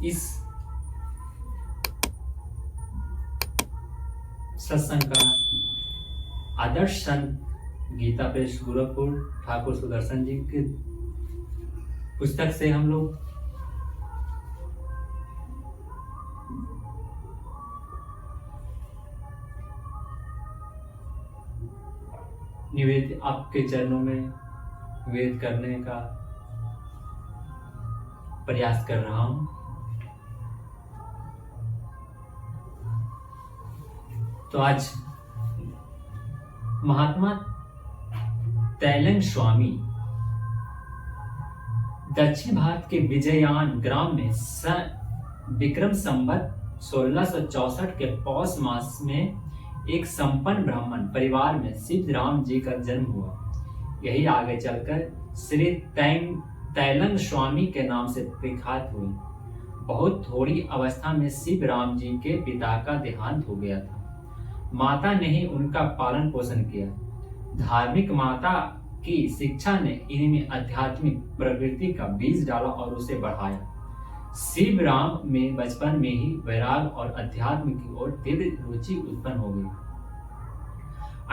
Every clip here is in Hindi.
इस सत्संग का आदर्श संत गीता प्रेस गोरखपुर ठाकुर सुदर्शन जी की पुस्तक से हम लोग निवेद आपके चरणों में निवेद करने का प्रयास कर रहा हूं। तो आज महात्मा तैलंग स्वामी दक्षिण भारत के विजयान ग्राम में विक्रम संवत 1664 के पौष मास में एक संपन्न ब्राह्मण परिवार में सिद्ध राम जी का जन्म हुआ। यही आगे चलकर श्री तैलंग स्वामी के नाम से विख्यात हुई। बहुत थोड़ी अवस्था में शिव राम जी के पिता का देहांत हो गया था। माता ने ही उनका पालन पोषण किया। धार्मिक माता की शिक्षा ने इनमें आध्यात्मिक प्रवृत्ति का बीज डाला और उसे बढ़ाया। शिव राम में बचपन में ही वैराग और अध्यात्म की ओर तीव्र रुचि उत्पन्न हो गई।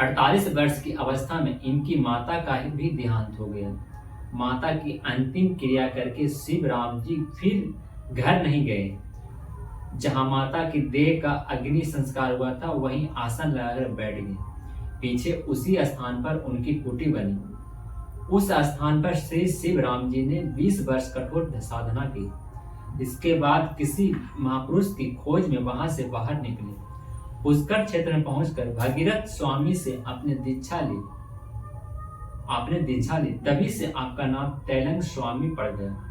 48 वर्ष की अवस्था में इनकी माता का भी देहांत हो गया। माता की अंतिम क्रिया करके शिव राम जी फिर घर नहीं गए। जहां माता की देह का अग्नि संस्कार हुआ था वहीं आसन लगाकर बैठ गए। पीछे उसी स्थान पर उनकी कुटी बनी। उस स्थान पर श्री शिव राम जी ने 20 वर्ष कठोर साधना की। इसके बाद किसी महापुरुष की खोज में वहां से बाहर निकले। पुष्कर क्षेत्र में पहुंचकर भगीरथ स्वामी से आपने दीक्षा ली। तभी से आपका नाम तैलंग स्वामी पड़ गया।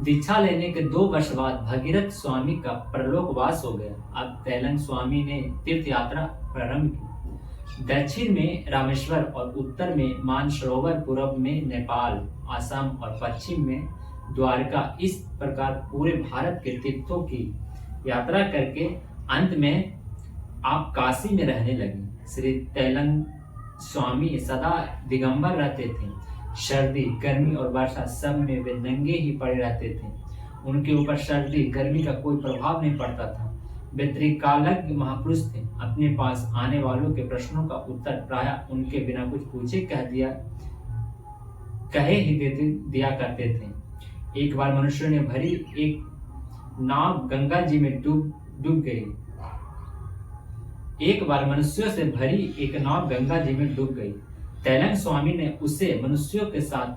दीक्षा लेने के 2 वर्ष बाद भगीरथ स्वामी का परलोकवास हो गया। अब तैलंग स्वामी ने तीर्थ यात्रा प्रारंभ की। दक्षिण में रामेश्वर और उत्तर में मानसरोवर, पूर्व में नेपाल, असम और पश्चिम में द्वारका। इस प्रकार पूरे भारत के तीर्थों की यात्रा करके अंत में आप काशी में रहने लगे। श्री तैलंग स्वामी सदा दिगंबर रहते थे। सर्दी, गर्मी और वर्षा सब में वे नंगे ही पड़े रहते थे। उनके ऊपर सर्दी गर्मी का कोई प्रभाव नहीं पड़ता था। वे त्रिकालज्ञ महापुरुष थे। अपने पास आने वालों के प्रश्नों का उत्तर प्रायः उनके बिना कुछ पूछे कहे ही दिया करते थे। एक बार मनुष्यों ने भरी एक नाव गंगा जी में डूब गई। एक बार मनुष्यों से भरी एक नाव गंगा जी में डूब गई। तैलंग स्वामी ने उसे मनुष्यों के साथ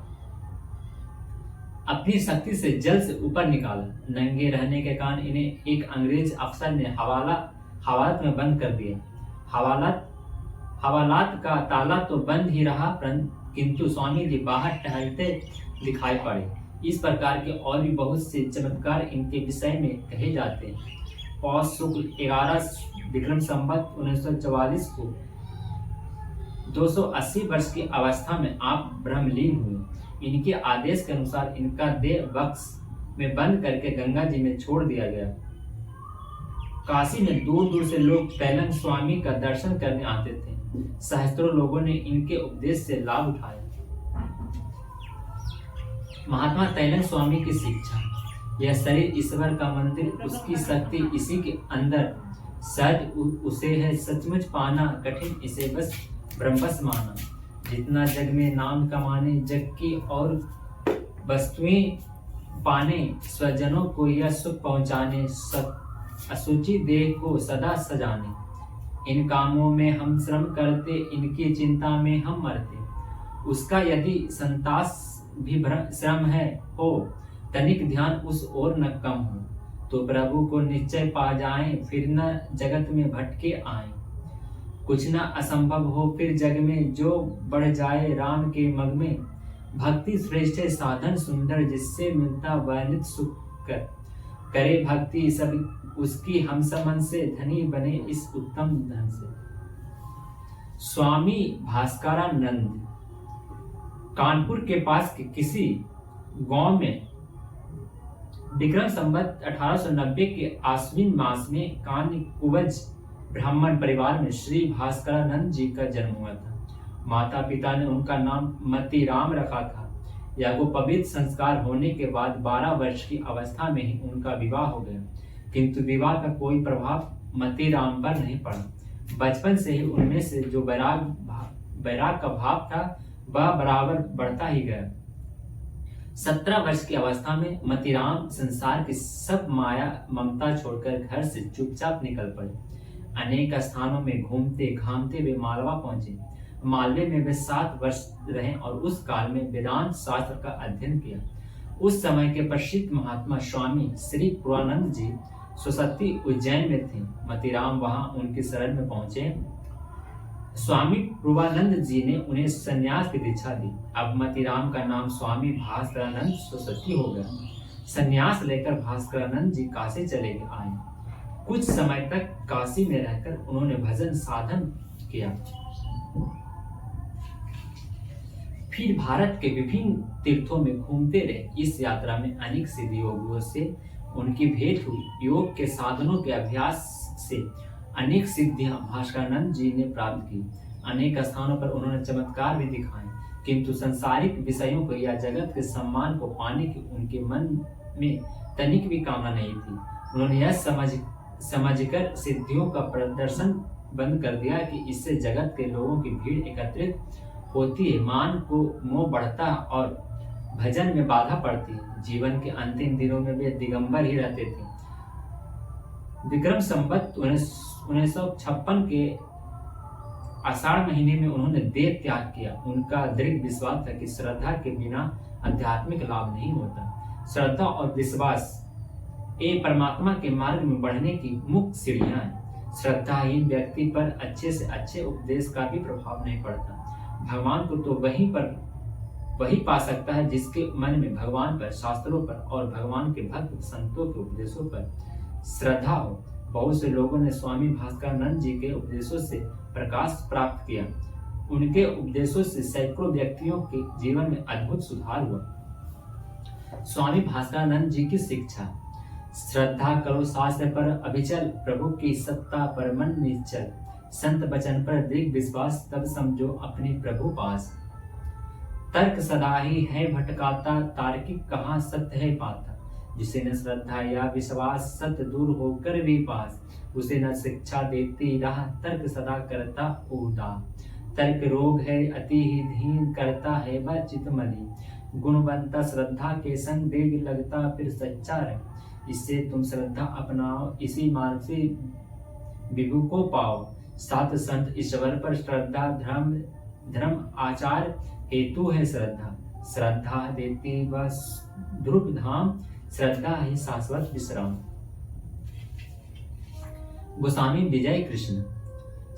अपनी शक्ति से जल से ऊपर निकाला। नंगे रहने के कारण इन्हें एक अंग्रेज अफसर ने हवालात में बंद कर दिया। हवालात का ताला तो बंद ही रहा, किंतु स्वामी जी बाहर टहलते दिखाई पड़े। इस प्रकार के और भी बहुत से चमत्कार इनके विषय में कहे जाते हैं। पौष शुक्ल 11 विक्रम संवत 1944 को 280 वर्ष की अवस्था में आप ब्रह्मलीन हुए। इनके आदेश के अनुसार इनका देह बक्स में बंद करके गंगा जी में छोड़ दिया गया। काशी में दूर दूर से लोग तैलंग स्वामी का दर्शन करने आते थे। सहस्त्रों लोगों ने इनके उपदेश से लाभ उठाया। महात्मा तैलंग स्वामी की शिक्षा। यह शरीर ईश्वर का मंदिर, उसकी शक्ति इसी के अंदर। सच उसे है सचमुच पाना, कठिन इसे बस ब्रह्मस माना। जितना जग में नाम कमाने, जग की और वस्तुएं पाने, स्वजनों को यह सुख पहुंचाने, असुचि देह को सदा सजाने। इन कामों में हम श्रम करते, इनकी चिंता में हम मरते। उसका यदि संतास भी श्रम है हो, तनिक ध्यान उस ओर न कम हो, तो प्रभु को निश्चय पा जाएं, फिर न जगत में भटके आएं। कुछ न असंभव हो फिर जग में, जो बढ़ जाए राम के मग में। भक्ति श्रेष्ठ साधन सुंदर, जिससे मिलता वर्णित सुख करे भक्ति सब उसकी। हम समन से धनी बने इस उत्तम धन से। स्वामी भास्करानंद कानपुर के पास के किसी गांव में विक्रम संवत 1890 के आश्विन मास में कान्य कुवज ब्राह्मण परिवार में श्री भास्करानंद जी का जन्म हुआ था। माता पिता ने उनका नाम मतीराम रखा था। या को पवित्र संस्कार होने के बाद 12 वर्ष की अवस्था में ही उनका विवाह हो गया, किंतु विवाह का कोई प्रभाव मतीराम पर नहीं पड़ा। बचपन से ही उनमें से जो वैराग का भाव था वह बराबर बढ़ता ही गया। 17 वर्ष की अवस्था में मतीराम संसार की सब माया ममता छोड़कर घर से चुपचाप निकल पड़े। अनेक स्थानों में घूमते घामते वे मालवा पहुंचे। मालवे में वे 7 वर्ष रहे और उस काल में वेदांत शास्त्र का अध्ययन किया। उस समय के प्रसिद्ध महात्मा स्वामी श्री पूर्वानंद जी स्वसती उज्जैन में थे। मतीराम वहां उनकी शरण में पहुंचे। स्वामी पूर्वानंद जी ने उन्हें संन्यास की दीक्षा दी। अब मतीराम का नाम स्वामी भास्करानंद सरस्वती हो गया। संन्यास लेकर भास्करानंद जी काशी चले आए। कुछ समय तक काशी में रहकर उन्होंने भजन साधन किया। फिर भारत के विभिन्न तीर्थों में घूमते रहे। इस यात्रा में अनेक सिद्ध योगियों से उनकी भेंट हुई। योग के साधनों के अभ्यास से अनेक सिद्धियां भास्करानंद जी ने प्राप्त की। अनेक स्थानों पर उन्होंने चमत्कार भी दिखाए, किंतु सांसारिक विषयों को या जगत के सम्मान को पाने की उनके मन में तनिक भी कामना नहीं थी। उन्होंने यह समझकर सिद्धियों का प्रदर्शन बंद कर दिया कि इससे जगत के लोगों की भीड़ एकत्रित होती है, मान को मोह बढ़ता और भजन में बाधा पड़ती है। जीवन के अंतिम दिनों में वे दिगंबर ही रहते थे। विक्रम संवत 1956 के आषाढ़ महीने में उन्होंने देह त्याग किया। उनका दृढ़ विश्वास था कि श्रद्धा के बिना आध्यात्मिक लाभ नहीं होता। श्रद्धा और विश्वास ये परमात्मा के मार्ग में बढ़ने की मुख्य सीढ़ियां हैं। श्रद्धाहीन व्यक्ति पर अच्छे से अच्छे उपदेश का भी प्रभाव नहीं पड़ता। भगवान को तो वही पा सकता है जिसके मन में भगवान पर, शास्त्रों पर और भगवान के भक्त संतों के उपदेशों पर श्रद्धा हो। बहुत से लोगों ने स्वामी भास्करानंद जी के उपदेशों से प्रकाश प्राप्त किया। उनके उपदेशों से सैकड़ों व्यक्तियों के जीवन में अद्भुत सुधार हुआ। स्वामी भास्करानंद जी की शिक्षा: श्रद्धा करो शास्त्र पर अभिचल, प्रभु की सत्ता पर मन निश्चल, संत वचन पर दृढ़ विश्वास, तब समझो अपने प्रभु पास। तर्क सदा ही है भटकाता, तार्किक कहाँ सत्य है पाता, जिसे न श्रद्धा या विश्वास सत्य दूर होकर भी पास, उसे न शिक्षा देती राह, तर्क सदा करता उदास। तर्क रोग है अति ही धीन, करता है वह चितमली, गुणवंता श्रद्धा के संग देग लगता फिर सच्चा रहे। इससे तुम श्रद्धा अपनाओ, इसी मार्ग से विभु को पाओ। सात संत ईश्वर पर श्रद्धा, धर्म आचार हेतु है श्रद्धा, श्रद्धा देती वह ध्रुव धाम, श्रद्धा ही शाश्वत विश्राम। गोस्वामी विजय कृष्ण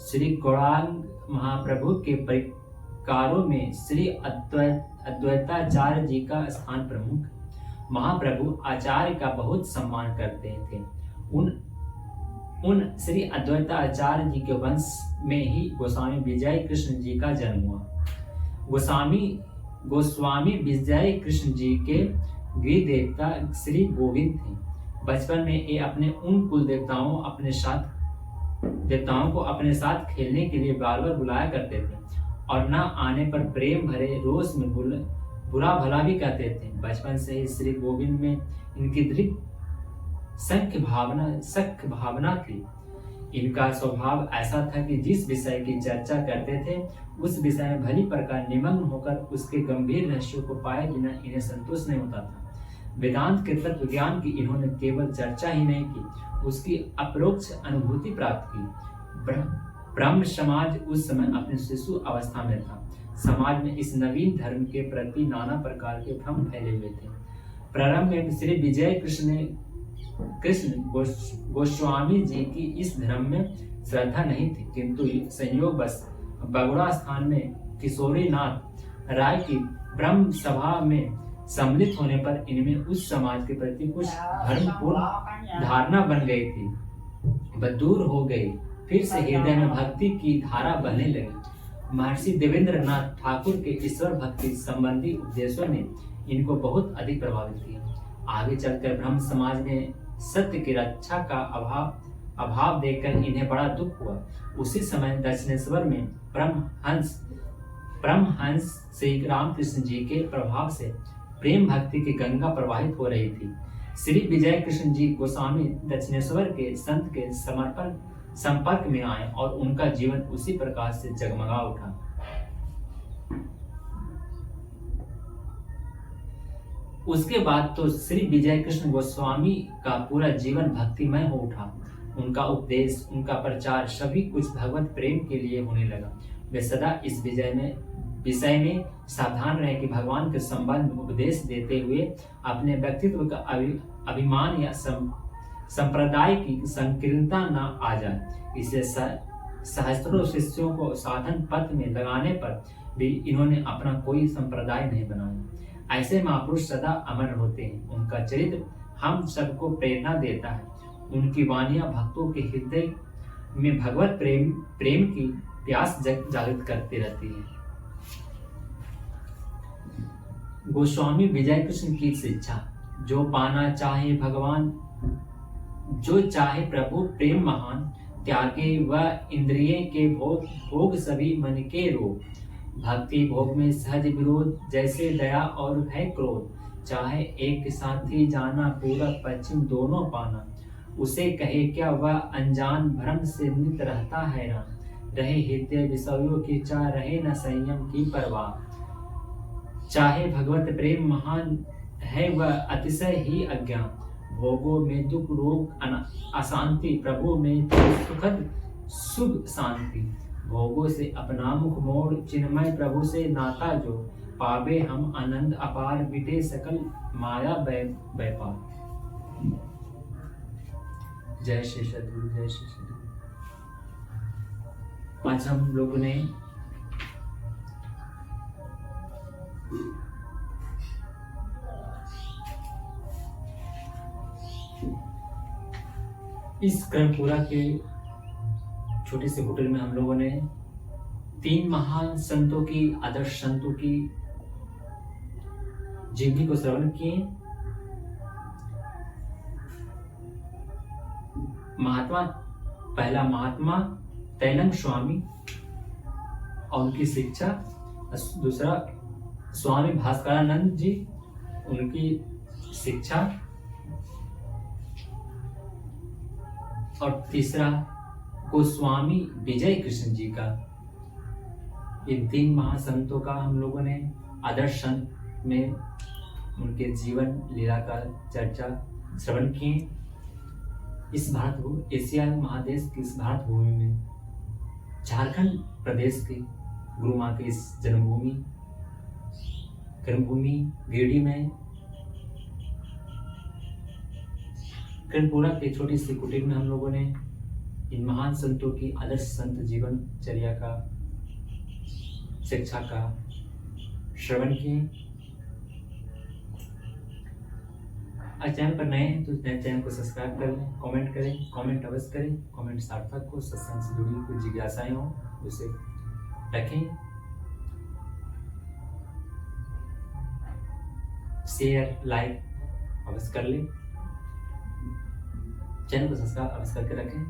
श्री गौरांग महाप्रभु के परिकारों में श्री अद्वैताचार्य जी का स्थान प्रमुख। महाप्रभु आचार्य का बहुत सम्मान करते थे। उन श्री अद्वैताचार्य जी के वंश में ही गोस्वामी विजय कृष्ण जी का जन्म हुआ। गोस्वामी विजय कृष्ण जी के गृह देवता श्री गोविंद थे। बचपन में ये अपने उन कुल देवताओं को अपने साथ खेलने के लिए बार बार बुलाया करते थे और न आने पर प्रेम भरे रोष में बुरा भला भी कहते थे। बचपन से ही श्री गोविंद में इनकी दृढ़ सख्य भावना थी। इनका स्वभाव ऐसा था कि जिस विषय की चर्चा करते थे उस विषय में भली प्रकार निमग्न होकर उसके गंभीर रहस्यों को पाए बिना इन्हें संतोष नहीं होता था। वेदांत के तत्व ज्ञान की इन्होंने केवल चर्चा ही नहीं की, उसकी अपरोक्ष अनुभूति प्राप्त की। ब्रह्म समाज उस समय अपने शिशु अवस्था में था। समाज में इस नवीन धर्म के प्रति नाना प्रकार के भ्रम फैले हुए थे। प्रारंभ में श्री विजय कृष्ण गोस्वामी जी की इस धर्म में श्रद्धा नहीं थी, किंतु संयोग बस बगुड़ा स्थान में किशोरीनाथ राय की ब्रह्म सभा में सम्मिलित होने पर इनमें उस समाज के प्रति कुछ धर्मपूर्ण धारणा बन गई थी, वह दूर हो गई। फिर से हृदय में भक्ति की धारा बहने लगी। महर्षि देवेंद्र नाथ ठाकुर के ईश्वर भक्ति संबंधी उपदेशों ने इनको बहुत अधिक प्रभावित किया। आगे चलकर ब्रह्म समाज में सत्य की रक्षा का अभाव देखकर इन्हें बड़ा दुख हुआ। उसी समय दक्षिणेश्वर में परमहंस श्री रामकृष्ण जी के प्रभाव से प्रेम भक्ति की गंगा प्रवाहित हो रही थी। श्री विजय कृष्ण जी गोस्वामी दक्षिणेश्वर के संत के समर्पण संपर्क में आए और उनका जीवन उसी प्रकाश से जगमगा उठा। उसके बाद तो श्री विजय कृष्ण गोस्वामी का पूरा जीवन भक्तिमय हो उठा। उनका उपदेश, उनका प्रचार सभी कुछ भगवत प्रेम के लिए होने लगा। वे सदा इस विषय में सावधान रहे कि भगवान के संबंध में उपदेश देते हुए अपने व्यक्तित्व का अभिमान या संप्रदाय की संकीर्णता न आ जाए। इसे सहस्त्रों शिष्यों को साधन पथ में लगाने पर भी इन्होंने अपना कोई संप्रदाय नहीं बनाया। ऐसे महापुरुष सदा अमर होते हैं। उनका चरित्र हम सबको प्रेरणा देता है। उनकी वाणियां भक्तों के हृदय में भगवत प्रेम की प्यास जागृत करती रहती है। गोस्वामी विजय कृष्ण की शिक्षा, जो पाना चाहे भगवान, जो चाहे प्रभु प्रेम महान, त्यागे वह इंद्रिय के भोग सभी मन के रोग। भक्ति भोग में सहज विरोध, जैसे दया और है क्रोध। चाहे एक साथी जाना पूरब पश्चिम दोनों पाना, उसे कहे क्या वह अनजान भ्रम से नित रहता हैरान। रहे हृदय विषयों की चाह, रहे न संयम की परवाह। चाहे भगवत प्रेम महान, है वह अतिशय ही अज्ञान। भोगों में दुख रोग अशांति, प्रभु में सुखद शुभ शांति। भोगों से अपना मुख मोड़, चिन्मय प्रभु से नाता जो। पावे हम आनंद अपार, मिटे सकल माया व्यापार। जय श्री सद्गुरु, जय श्री सद्गुरु। आज हम लोगों ने इस कर्मपुरा के छोटे से होटल में हम लोगों ने 3 महान संतों की, आदर्श संतों की जीवनी को श्रवण किए। पहला महात्मा तैलंग स्वामी और उनकी शिक्षा, दूसरा स्वामी भास्करानंद जी, उनकी शिक्षा, और तीसरा गोस्वामी विजय कृष्ण जी का। इन 3 महासंतों का हम लोगों ने आदर्श संत में उनके जीवन लीला का चर्चा श्रवण किए। इस एशिया महादेश की इस भारत भूमि में, झारखंड प्रदेश के गुरु माँ की इस कर्मभूमि गिरिडीह में कर्मपुरा के छोटी सी कुटीर में हम लोगों ने इन महान संतों की आदर्श संत जीवन चर्या का, शिक्षा का श्रवण किए। चैनल पर नए हैं तो चैनल को सब्सक्राइब कर लें, कमेंट करें, कमेंट अवश्य करें। कमेंट सार्थक हो, सत्संग से जुड़ी कुछ जिज्ञासाएं हो उसे रखें। शेयर लाइक अवश्य कर लें। चैनल को सब्सक्राइब अवश्य करके रखें।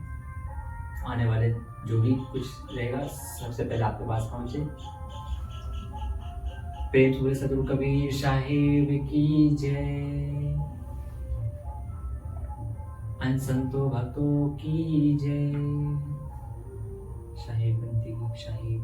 आने वाले जो भी कुछ रहेगा सबसे पहले आपके पास पहुंचे। प्रेम हुए सदगुरु कबीर साहिब की जय। अन संतों भक्तों की जय। साहिब बंदी साहिब।